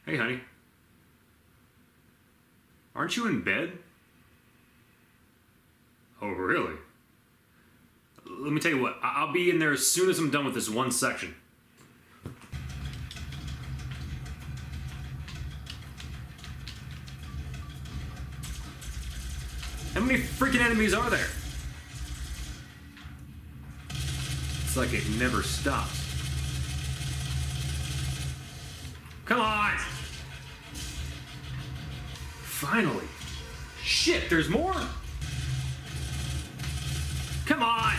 Hey, honey. Aren't you in bed? Oh, really? Let me tell you what, I'll be in there as soon as I'm done with this one section. How many freaking enemies are there? It's like it never stops. Come on! Finally. Shit, there's more? Come on!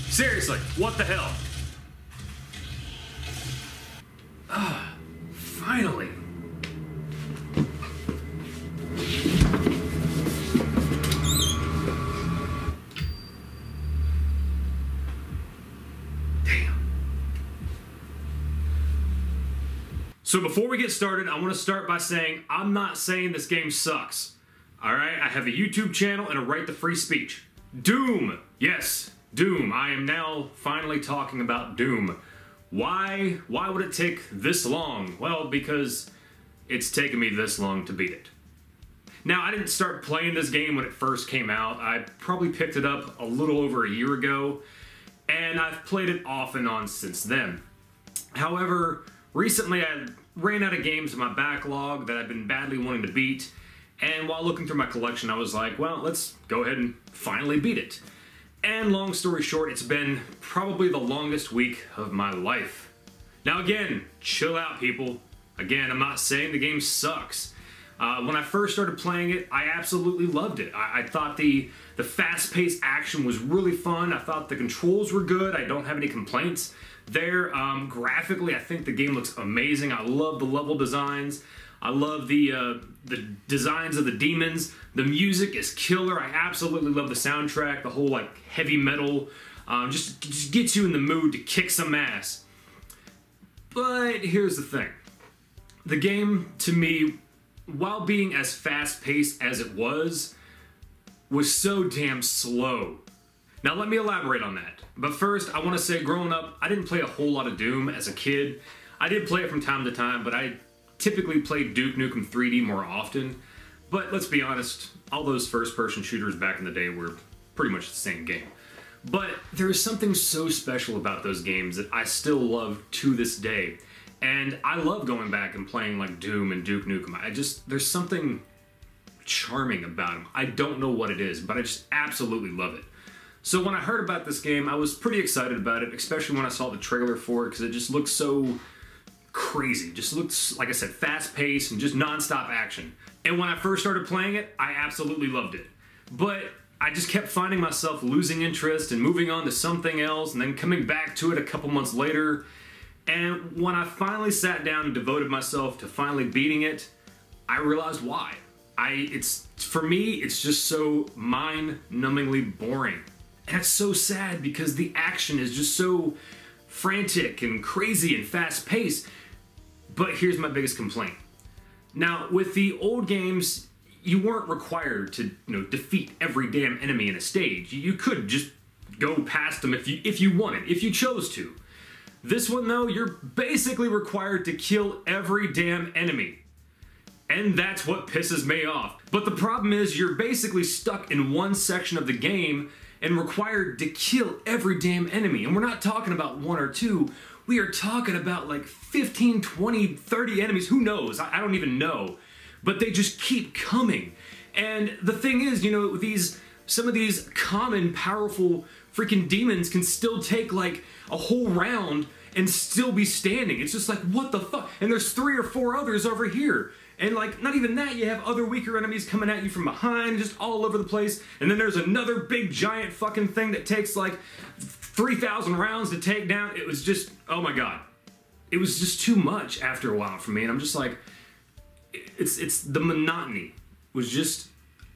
Seriously, what the hell? Ah, finally. So before we get started, I want to start by saying I'm not saying this game sucks. Alright, I have a YouTube channel and a right to free speech. Doom! Yes, Doom. I am now finally talking about Doom. Why would it take this long? Well, because it's taken me this long to beat it. Now, I didn't start playing this game when it first came out. I probably picked it up a little over a year ago, and I've played it off and on since then. However, recently I ran out of games in my backlog that I've been badly wanting to beat, and while looking through my collection I was like, well, let's go ahead and finally beat it. And long story short, it's been probably the longest week of my life. Now again, chill out people. Again, I'm not saying the game sucks. When I first started playing it, I absolutely loved it. I thought the fast-paced action was really fun. I thought the controls were good. I don't have any complaints there. Graphically, I think the game looks amazing. I love the level designs. I love the designs of the demons. The music is killer. I absolutely love the soundtrack. The whole like heavy metal just gets you in the mood to kick some ass. But here's the thing. The game, to me, while being as fast-paced as it was so damn slow. Now let me elaborate on that. But first, I want to say, growing up, I didn't play a whole lot of Doom as a kid. I did play it from time to time, but I typically played Duke Nukem 3D more often. But let's be honest, all those first-person shooters back in the day were pretty much the same game. But there is something so special about those games that I still love to this day. And I love going back and playing like Doom and Duke Nukem. There's something charming about them. I don't know what it is, but I just absolutely love it. So when I heard about this game, I was pretty excited about it, especially when I saw the trailer for it, because it just looked so crazy. It just looks, like I said, fast-paced and just non-stop action. And when I first started playing it, I absolutely loved it. But I just kept finding myself losing interest and moving on to something else, and then coming back to it a couple months later. And when I finally sat down and devoted myself to finally beating it, I realized why. For me, it's just so mind-numbingly boring. And it's so sad because the action is just so frantic and crazy and fast-paced. But here's my biggest complaint. Now, with the old games, you weren't required to, defeat every damn enemy in a stage. You could just go past them if you wanted, if you chose to. This one, though, you're basically required to kill every damn enemy. And that's what pisses me off. But the problem is you're basically stuck in one section of the game and required to kill every damn enemy. And we're not talking about one or two. We are talking about like 15, 20, 30 enemies. Who knows? I don't even know. But they just keep coming. And the thing is, some of these common, powerful freaking demons can still take like a whole round and still be standing. It's just like, what the fuck? And there's 3 or 4 others over here. And like, not even that, you have other weaker enemies coming at you from behind, just all over the place. And then there's another big giant fucking thing that takes like 3,000 rounds to take down. It was just, oh my god. It was just too much after a while for me. And I'm just like, it's the monotony was just,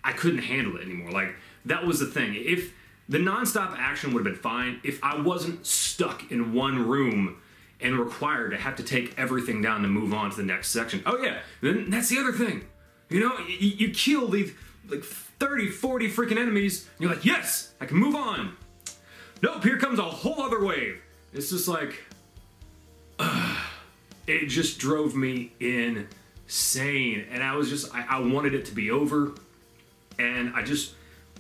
I couldn't handle it anymore. Like, that was the thing. If the non-stop action would have been fine, if I wasn't stuck in one room and required to have to take everything down to move on to the next section. Oh yeah, then that's the other thing. You kill these like 30, 40 freaking enemies, and you're like, yes, I can move on. nope, here comes a whole other wave. It's just like, it just drove me insane. And I was just, I wanted it to be over. And I just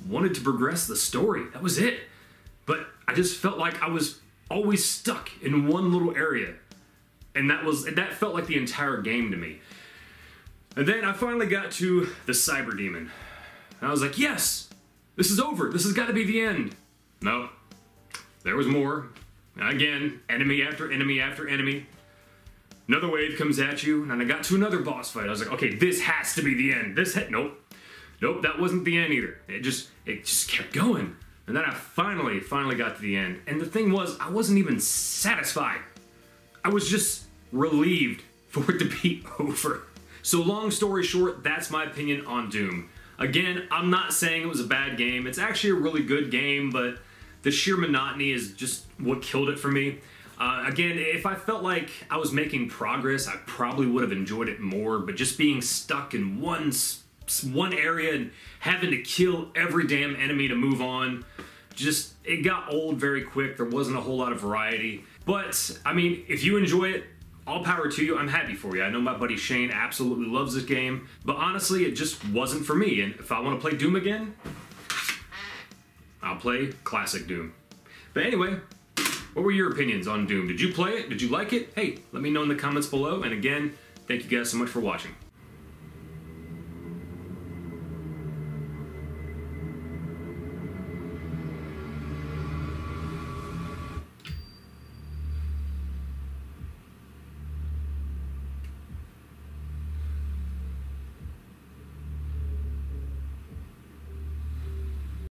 wanted to progress the story. That was it. But I just felt like I was always stuck in one little area. And that felt like the entire game to me. And then I finally got to the Cyber Demon. And I was like, yes, this is over. This has got to be the end. No, there was more. Again, enemy after enemy after enemy. Another wave comes at you, and I got to another boss fight. I was like, okay, this has to be the end. Nope. Nope, that wasn't the end either. It just kept going. And then I finally got to the end. And the thing was, I wasn't even satisfied. I was just relieved for it to be over. So long story short, that's my opinion on Doom. Again, I'm not saying it was a bad game. It's actually a really good game, but the sheer monotony is just what killed it for me. Again, if I felt like I was making progress, I probably would have enjoyed it more, but just being stuck in one area and having to kill every damn enemy to move on, it got old very quick. There wasn't a whole lot of variety. But, I mean, if you enjoy it, all power to you. I'm happy for you. I know my buddy Shane absolutely loves this game, but honestly, it just wasn't for me. And if I want to play Doom again, I'll play classic Doom. But anyway, what were your opinions on Doom? Did you play it? Did you like it? Hey, let me know in the comments below. And again, thank you guys so much for watching.